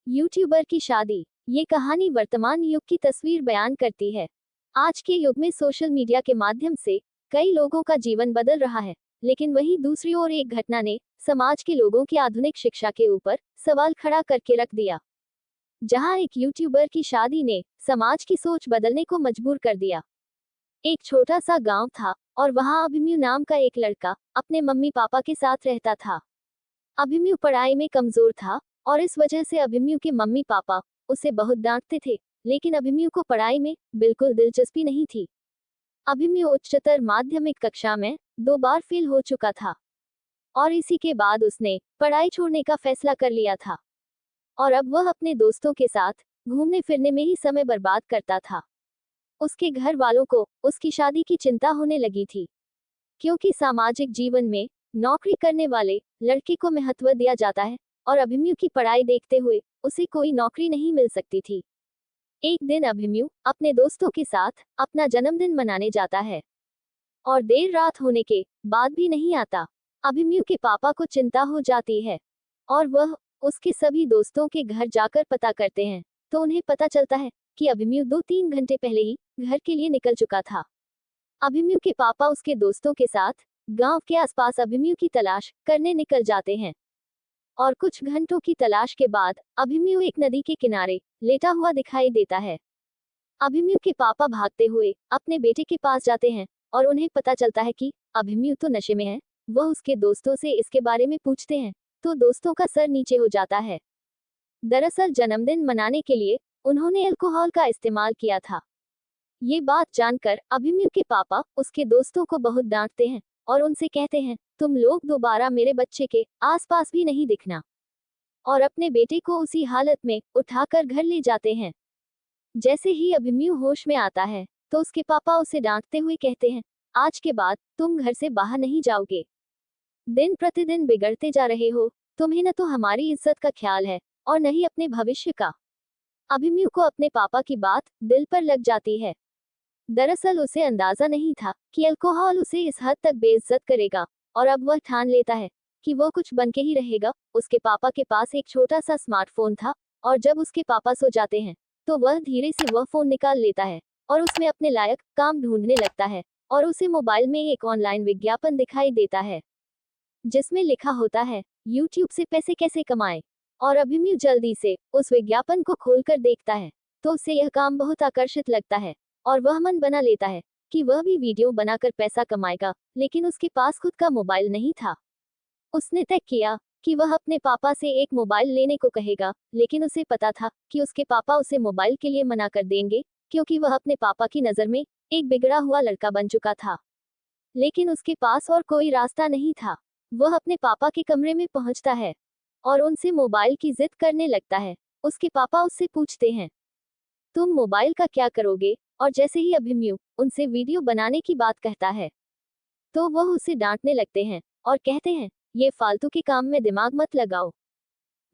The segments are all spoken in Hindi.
यूट्यूबर की शादी। ये कहानी वर्तमान युग की तस्वीर बयान करती है। आज के युग में सोशल मीडिया के माध्यम से कई लोगों का जीवन बदल रहा है, लेकिन वहीं दूसरी ओर एक घटना ने समाज के लोगों की आधुनिक शिक्षा के ऊपर सवाल खड़ा करके रख दिया। जहां एक यूट्यूबर की शादी ने समाज की सोच बदलने को मजबूर कर दिया। एक छोटा सा गांव था और वहां अभिमन्यु नाम का एक लड़का अपने मम्मी पापा के साथ रहता था। अभिमन्यु पढ़ाई में कमजोर था और इस वजह से अभिमन्यु के मम्मी पापा उसे बहुत डांटते थे, लेकिन अभिमन्यु को पढ़ाई में बिल्कुल दिलचस्पी नहीं थी। अभिमन्यु उच्चतर माध्यमिक कक्षा में 2 बार फेल हो चुका था और इसी के बाद उसने पढ़ाई छोड़ने का फैसला कर लिया था और अब वह अपने दोस्तों के साथ घूमने फिरने में ही समय बर्बाद करता था। उसके घर वालों को उसकी शादी की चिंता होने लगी थी, क्योंकि सामाजिक जीवन में नौकरी करने वाले लड़के को महत्व दिया जाता है और अभिमन्यु की पढ़ाई देखते हुए उसे कोई नौकरी नहीं मिल सकती थी। एक दिन अभिमन्यु अपने दोस्तों के साथ अपना जन्मदिन मनाने जाता है और देर रात होने के बाद भी नहीं आता। अभिमन्यु के पापा को चिंता हो जाती है और वह उसके सभी दोस्तों के घर जाकर पता करते हैं, तो उन्हें पता चलता है कि अभिमन्यु 2-3 घंटे पहले ही घर के लिए निकल चुका था। अभिमन्यु के पापा उसके दोस्तों के साथ गांव के आसपास अभिमन्यु की तलाश करने निकल जाते हैं और कुछ घंटों की तलाश के बाद अभिमन्यु एक नदी के किनारे लेटा हुआ दिखाई देता है। अभिमन्यु के पापा भागते हुए अपने बेटे के पास जाते हैं और उन्हें पता चलता है कि अभिमन्यु तो नशे में है। वह उसके दोस्तों से इसके बारे में पूछते हैं तो दोस्तों का सर नीचे हो जाता है। दरअसल जन्मदिन मनाने के लिए उन्होंने अल्कोहल का इस्तेमाल किया था। ये बात जानकर अभिमन्यु के पापा उसके दोस्तों को बहुत डांटते हैं और उनसे कहते हैं, तुम लोग दोबारा मेरे बच्चे के आसपास भी नहीं दिखना, और अपने बेटे को उसी हालत में उठाकर घर ले जाते हैं। जैसे ही अभिमन्यु होश में आता है तो उसके पापा उसे डांटते हुए कहते हैं, आज के बाद तुम घर से बाहर नहीं जाओगे। दिन प्रतिदिन बिगड़ते जा रहे हो, तुम्हें न तो हमारी इज्जत का ख्याल है और न ही अपने भविष्य का। अभिमन्यु को अपने पापा की बात दिल पर लग जाती है। दरअसल उसे अंदाजा नहीं था कि अल्कोहल उसे इस हद तक बेइज्जत करेगा और अब वह ठान लेता है कि वह कुछ बन के ही रहेगा। उसके पापा के पास एक छोटा सा स्मार्टफोन था और जब उसके पापा सो जाते हैं तो वह धीरे से वह फोन निकाल लेता है और उसमें अपने लायक काम ढूंढने लगता है और उसे मोबाइल में एक ऑनलाइन विज्ञापन दिखाई देता है जिसमें लिखा होता है, यूट्यूब से पैसे कैसे कमाएं। और अभिमन्यु जल्दी से उस विज्ञापन को खोलकर देखता है तो उसे यह काम बहुत आकर्षित लगता है और वह मन बना लेता है कि वह भी वीडियो बनाकर पैसा कमाएगा, लेकिन उसके पास खुद का मोबाइल नहीं था। उसने तय किया कि वह अपने पापा से एक मोबाइल लेने को कहेगा, लेकिन उसे पता था कि उसके पापा उसे मोबाइल के लिए मना कर देंगे, क्योंकि वह अपने पापा की नज़र में एक बिगड़ा हुआ लड़का बन चुका था। लेकिन उसके पास और कोई रास्ता नहीं था। वह अपने पापा के कमरे में पहुंचता है और उनसे मोबाइल की जिद करने लगता है। उसके पापा उससे पूछते हैं, तुम मोबाइल का क्या करोगे? और जैसे ही अभिमन्यु उनसे वीडियो बनाने की बात कहता है तो वह उसे डांटने लगते हैं और कहते हैं, ये फालतू के काम में दिमाग मत लगाओ।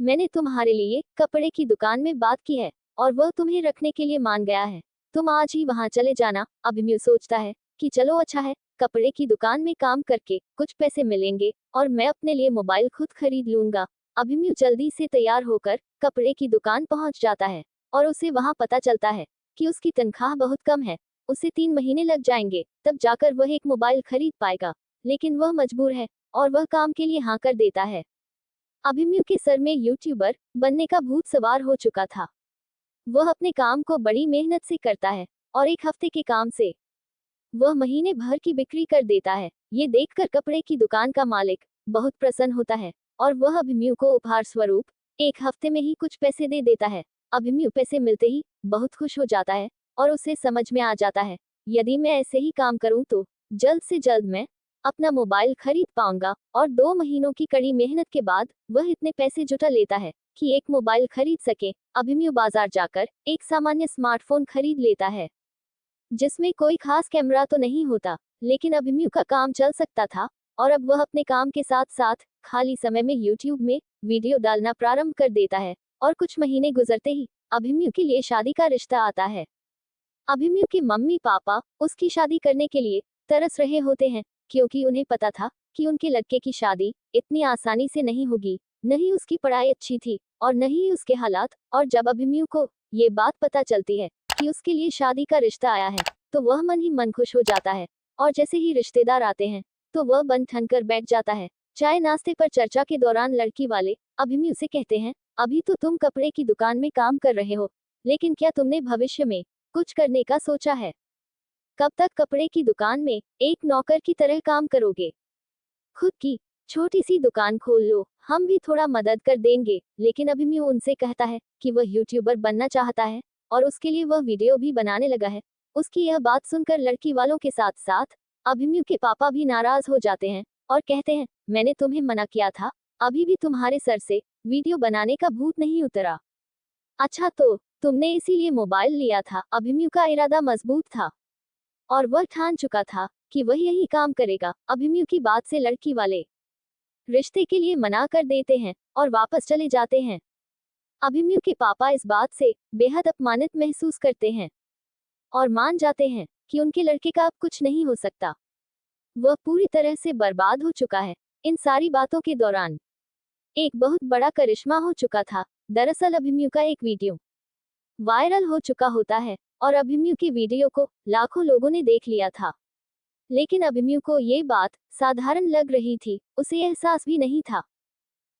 मैंने तुम्हारे लिए कपड़े की दुकान में बात की है और वह तुम्हें रखने के लिए मान गया है। तुम आज ही वहां चले जाना। अभिमन्यु सोचता है कि चलो अच्छा है, कपड़े की दुकान में काम करके कुछ पैसे मिलेंगे और मैं अपने लिए मोबाइल खुद खरीद लूंगा। अभिमन्यु जल्दी से तैयार होकर कपड़े की दुकान पहुंच जाता है और उसे वहां पता चलता है कि उसकी तनख्वाह बहुत कम है। उसे 3 महीने लग जाएंगे, तब जाकर वह एक मोबाइल खरीद पाएगा, लेकिन वह मजबूर है और वह काम के लिए हाँ कर देता है। अभिमन्यु के सर में यूट्यूबर बनने का भूत सवार हो चुका था। वह अपने काम को बड़ी मेहनत से करता है और एक हफ्ते के काम से वह महीने भर की बिक्री कर देता है। ये देखकर कपड़े की दुकान का मालिक बहुत प्रसन्न होता है और वह अभिमन्यु को उपहार स्वरूप 1 हफ्ते में ही कुछ पैसे दे देता है। अभिमन्यु पैसे मिलते ही बहुत खुश हो जाता है और उसे समझ में आ जाता है, यदि मैं ऐसे ही काम करूं तो जल्द से जल्द मैं अपना मोबाइल खरीद पाऊंगा। और 2 महीनों की कड़ी मेहनत के बाद वह इतने पैसे जुटा लेता है कि एक मोबाइल खरीद सके। अभिमन्यु बाजार जाकर एक सामान्य स्मार्टफोन खरीद लेता है जिसमें कोई खास कैमरा तो नहीं होता, लेकिन अभिमन्यु का काम चल सकता था और अब वह अपने काम के साथ साथ खाली समय में यूट्यूब में वीडियो डालना प्रारंभ कर देता है। और कुछ महीने गुजरते ही अभिमन्यु के लिए शादी का रिश्ता आता है। अभिमन्यु के मम्मी पापा उसकी शादी करने के लिए तरस रहे होते हैं, क्योंकि उन्हें पता था कि उनके लड़के की शादी इतनी आसानी से नहीं होगी। न ही उसकी पढ़ाई अच्छी थी और न ही उसके हालात। और जब अभिमन्यु को ये बात पता चलती है कि उसके लिए शादी का रिश्ता आया है तो वह मन ही मन खुश हो जाता है। और जैसे ही रिश्तेदार आते हैं तो वह बन ठन कर बैठ जाता है। चाय नाश्ते पर चर्चा के दौरान लड़की वाले अभिमन्यु से कहते हैं, अभी तो तुम कपड़े की दुकान में काम कर रहे हो, लेकिन क्या तुमने भविष्य में कुछ करने का सोचा है? कब तक कपड़े की दुकान में एक नौकर की तरह काम करोगे? खुद की छोटी सी दुकान खोल लो, हम भी थोड़ा मदद कर देंगे। लेकिन अभिमन्यु उनसे कहता है कि वह यूट्यूबर बनना चाहता है और उसके लिए वह वीडियो भी बनाने लगा है। उसकी यह बात सुनकर लड़की वालों के साथ साथ अभिमन्यु के पापा भी नाराज हो जाते हैं और कहते हैं, मैंने तुम्हें मना किया था, अभी भी तुम्हारे सर से वीडियो बनाने का भूत नहीं उतरा। अच्छा तो तुमने इसीलिए मोबाइल लिया था। अभिमन्यु का इरादा मजबूत था और वह ठान चुका था कि वह यही काम करेगा। अभिमन्यु की बात से लड़की वाले रिश्ते के लिए मना कर देते हैं और वापस चले जाते हैं। अभिमन्यु के पापा इस बात से बेहद अपमानित महसूस करते हैं और मान जाते हैं कि उनके लड़के का अब कुछ नहीं हो सकता, वह पूरी तरह से बर्बाद हो चुका है। इन सारी बातों के दौरान एक बहुत बड़ा करिश्मा हो चुका था। दरअसल अभिमन्यु का एक वीडियो वायरल हो चुका होता है और अभिमन्यु की वीडियो को लाखों लोगों ने देख लिया था। लेकिन अभिमन्यु को ये बात साधारण लग रही थी, उसे एहसास भी नहीं था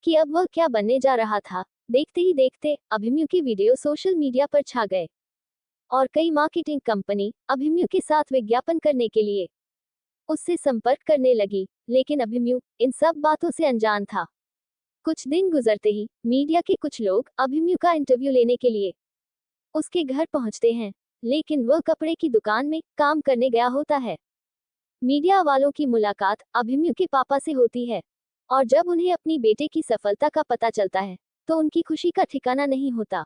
कि अब वह क्या बनने जा रहा था। देखते ही देखते अभिमन्यु की वीडियो सोशल मीडिया पर छा गए और कई मार्केटिंग कंपनी अभिमन्यु के साथ विज्ञापन करने के लिए उससे संपर्क करने लगी। लेकिन अभिमन्यु इन सब बातों से अनजान था। कुछ दिन गुजरते ही मीडिया के कुछ लोग अभिमन्यु का इंटरव्यू लेने के लिए उसके घर पहुंचते हैं, लेकिन वह कपड़े की दुकान में काम करने गया होता है। मीडिया वालों की मुलाकात अभिमन्यु के पापा से होती है और जब उन्हें अपनी बेटे की सफलता का पता चलता है तो उनकी खुशी का ठिकाना नहीं होता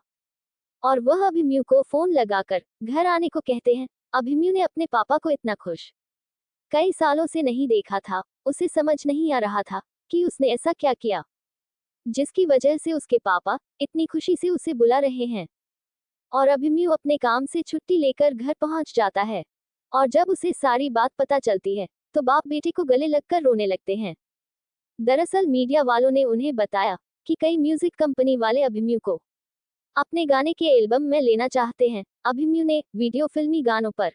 और वह अभिमन्यु को फोन लगाकर घर आने को कहते हैं। अभिमन्यु ने अपने पापा को इतना खुश कई सालों से नहीं देखा था। उसे समझ नहीं आ रहा था कि उसने ऐसा क्या किया जिसकी वजह से उसके पापा इतनी खुशी से उसे बुला रहे हैं। और अभिमन्यु अपने काम से छुट्टी लेकर घर पहुंच जाता है और जब उसे सारी बात पता चलती है तो बाप बेटे को गले लगकर रोने लगते हैं। दरअसल मीडिया वालों ने उन्हें बताया कि कई म्यूजिक कंपनी वाले अभिमन्यु को अपने गाने के एल्बम में लेना चाहते हैं। अभिमन्यु ने वीडियो फिल्मी गानों पर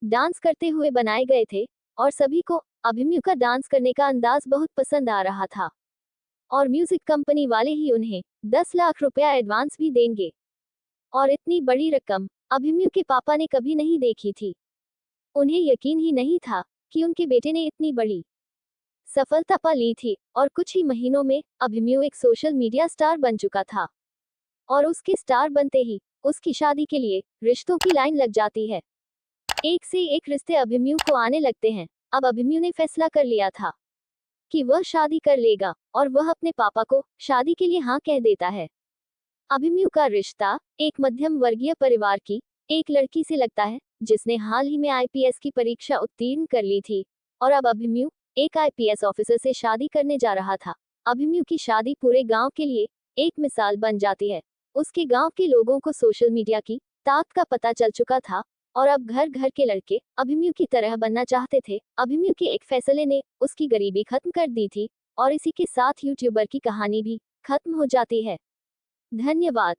डांस करते हुए बनाए गए थे और सभी को अभिमन्यु का डांस करने का अंदाज बहुत पसंद आ रहा था और म्यूजिक कंपनी वाले ही उन्हें 10 लाख रुपया एडवांस भी देंगे। और इतनी बड़ी रकम अभिमन्यु के पापा ने कभी नहीं देखी थी। उन्हें यकीन ही नहीं था कि उनके बेटे ने इतनी बड़ी सफलता पा ली थी और कुछ ही महीनों में अभिमन्यु एक सोशल मीडिया स्टार बन चुका था और उसके स्टार बनते ही उसकी शादी के लिए रिश्तों की लाइन लग जाती है। एक से एक रिश्ते अभिमन्यु को आने लगते हैं। अब अभिमन्यु ने फैसला कर लिया था कि वह शादी कर लेगा और वह अपने पापा को शादी के लिए हाँ कह देता है। अभिमन्यु का रिश्ता एक मध्यम वर्गीय परिवार की एक लड़की से लगता है जिसने हाल ही में आईपीएस की परीक्षा उत्तीर्ण कर ली थी और अब अभिमन्यु एक आईपीएस ऑफिसर से शादी करने जा रहा था। अभिमन्यु की शादी पूरे गांव के लिए एक मिसाल बन जाती है। उसके गांव के लोगों को सोशल मीडिया की ताकत का पता चल चुका था और अब घर घर के लड़के अभिमन्यु की तरह बनना चाहते थे। अभिमन्यु के एक फैसले ने उसकी गरीबी खत्म कर दी थी और इसी के साथ यूट्यूबर की कहानी भी खत्म हो जाती है। धन्यवाद।